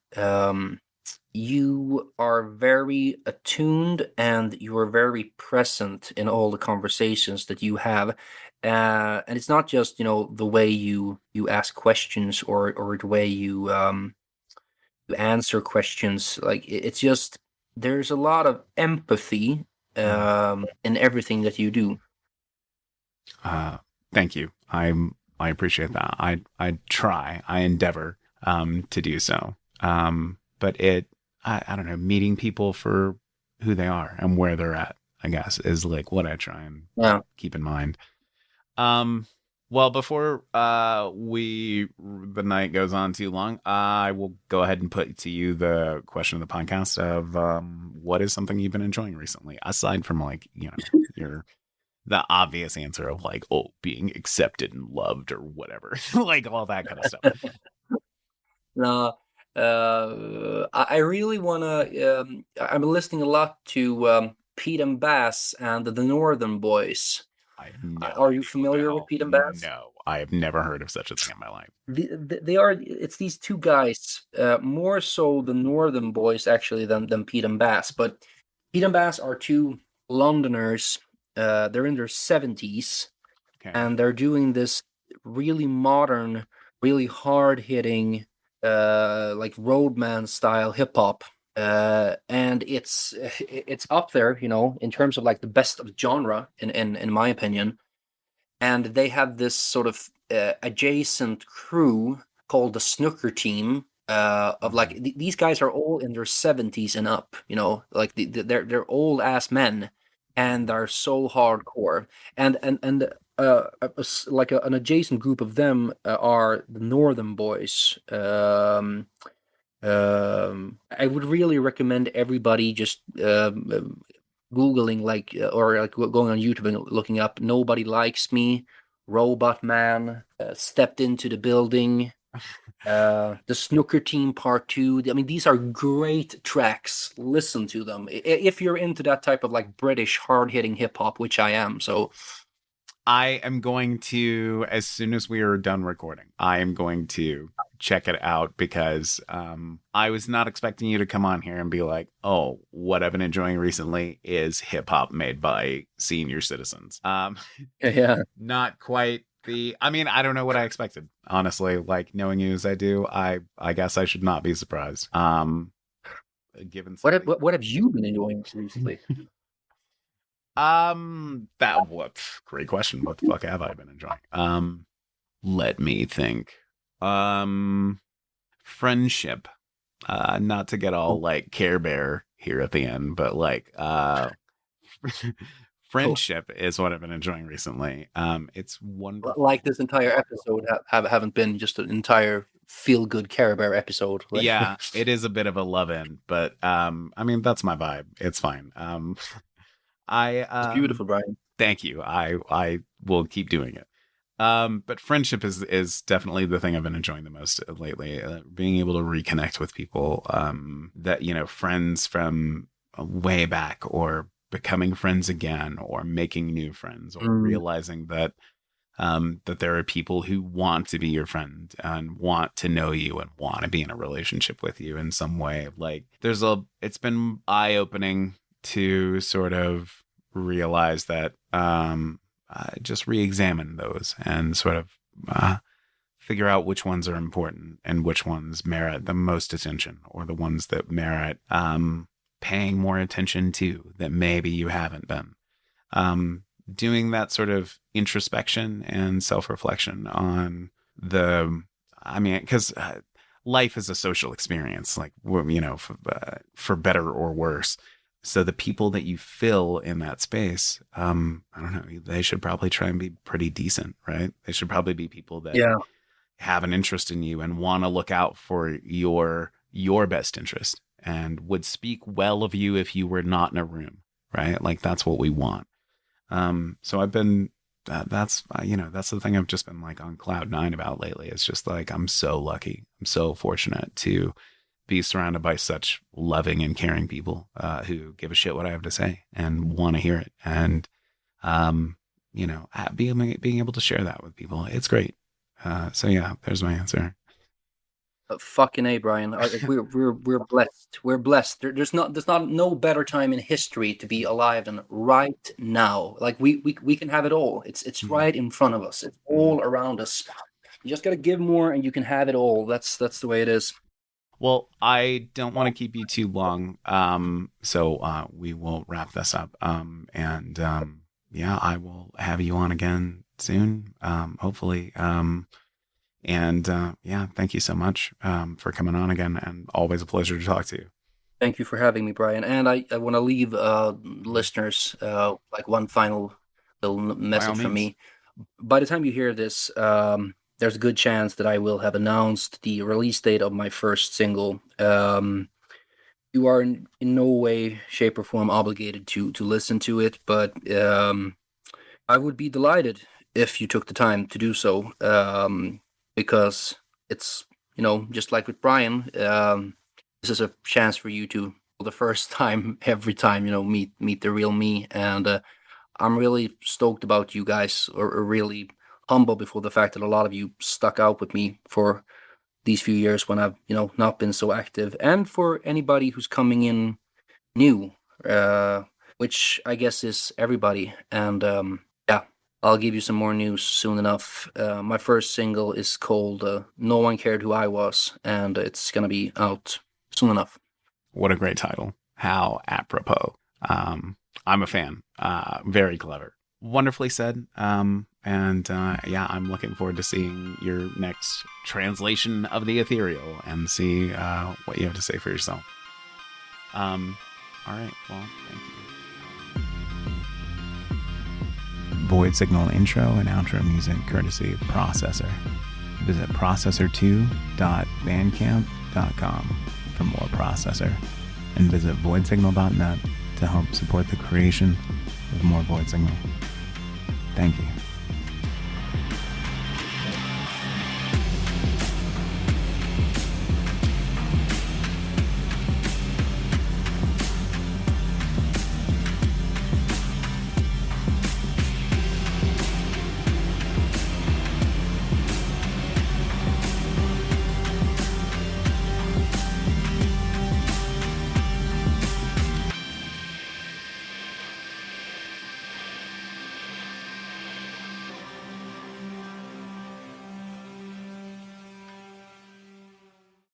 S4: you are very attuned and you are very present in all the conversations that you have, and it's not just the way you ask questions or the way you answer questions. Like it's just there's a lot of empathy
S3: Mhm.
S4: in everything that you do.
S3: Uh, Thank you. I appreciate that. I try. I endeavor to do so. But I don't know. Meeting people for who they are and where they're at, I guess, is like what I try and
S4: Yeah.
S3: keep in mind. Um, well, before the night goes on too long, I will go ahead and put to you the question of the podcast of what is something you've been enjoying recently, aside from like your the obvious answer of like, oh, being accepted and loved or whatever, like all that kind of stuff.
S4: No, I really wanna. I'm listening a lot to Pete and Bass and the Northern Boys.
S3: I have no
S4: Are you
S3: idea what the
S4: familiar with
S3: hell.
S4: Pete and Bass?
S3: No, I have never heard of such a thing in my life.
S4: They are. It's these two guys. More so the Northern Boys actually than Pete and Bass. But Pete and Bass are two Londoners. They're in their 70s
S3: Okay.
S4: and they're doing this really modern, really hard hitting. like roadman style hip hop. And it's up there, you know, in terms of like the best of genre in my opinion. And they have this sort of adjacent crew called the Snooker Team. Of like these guys are all in their 70s and up, you know, like they're old ass men, and they're so hardcore. Like an adjacent group of them are the Northern Boys. I would really recommend everybody just googling like or like going on YouTube and looking up "Nobody Likes Me," "Robot Man," "Stepped into the Building," the Snooker Team Part 2. I mean, these are great tracks. Listen to them if you're into that type of like British hard-hitting hip hop, which I am. So
S3: I am going to, as soon as we are done recording, I am going to check it out because I was not expecting you to come on here and be like, oh, what I've been enjoying recently is hip hop made by senior citizens.
S4: yeah,
S3: Not quite I mean, I don't know what I expected, honestly. Like, knowing you as I do, I guess I should not be surprised. Given
S4: what have you been enjoying recently?
S3: Great question. What the fuck have I been enjoying? Let me think. Friendship. Not to get all like Care Bear here at the end, but like friendship is what I've been enjoying recently. It's wonderful.
S4: Like this entire episode haven't been just an entire feel good Care Bear episode. Like,
S3: Yeah, it is a bit of a love in, but I mean that's my vibe. It's fine.
S4: it's beautiful, Brian.
S3: Thank you. I will keep doing it. But friendship is definitely the thing I've been enjoying the most lately. Being able to reconnect with people that, you know, friends from way back, or becoming friends again, or making new friends, or realizing that that there are people who want to be your friend and want to know you and want to be in a relationship with you in some way. Like it's been eye-opening to sort of realize that just re-examine those and sort of figure out which ones are important and which ones merit the most attention, or the ones that merit paying more attention to that maybe you haven't been. Doing that sort of introspection and self-reflection on because life is a social experience, like, you know, for better or worse. So the people that you fill in that space, I don't know, they should probably try and be pretty decent, right? They should probably be people that have an interest in you and want to look out for your best interest and would speak well of you if you were not in a room, right? Like, that's what we want. So I've been, that's the thing I've just been like on cloud nine about lately. It's just like, I'm so lucky. I'm so fortunate to be surrounded by such loving and caring people, who give a shit what I have to say and want to hear it. And, being able to share that with people, it's great. So yeah, there's my answer.
S4: Fucking A, Brian. We're blessed. We're blessed. There's not no better time in history to be alive than right now. Like we can have it all. It's right in front of us. It's all around us. You just gotta give more, and you can have it all. That's the way it is.
S3: Well, I don't want to keep you too long. So we will wrap this up. Yeah, I will have you on again soon. Hopefully. Yeah, thank you so much for coming on again, and always a pleasure to talk to you.
S4: Thank you for having me, Brian. And I want to leave listeners like one final little message from me. By the time you hear this, there's a good chance that I will have announced the release date of my first single. You are in no way, shape, or form obligated to listen to it, but I would be delighted if you took the time to do so. Because it's, you know, just like with Brian, this is a chance for you to, for the first time, every time, you know, meet the real me. And I'm really stoked about you guys, or really humble before the fact that a lot of you stuck out with me for these few years when I've, you know, not been so active. And for anybody who's coming in new, which I guess is everybody. And yeah, I'll give you some more news soon enough. My first single is called No One Cared Who I Was, and it's going to be out soon enough.
S3: What a great title. How apropos. I'm a fan. Very clever. Wonderfully said. Yeah, I'm looking forward to seeing your next translation of the ethereal and see what you have to say for yourself. All right. Well, thank you.
S2: Void Signal intro and outro music courtesy of Processor. Visit processor2.bandcamp.com for more Processor, and visit voidsignal.net to help support the creation of more Void Signal. Thank you.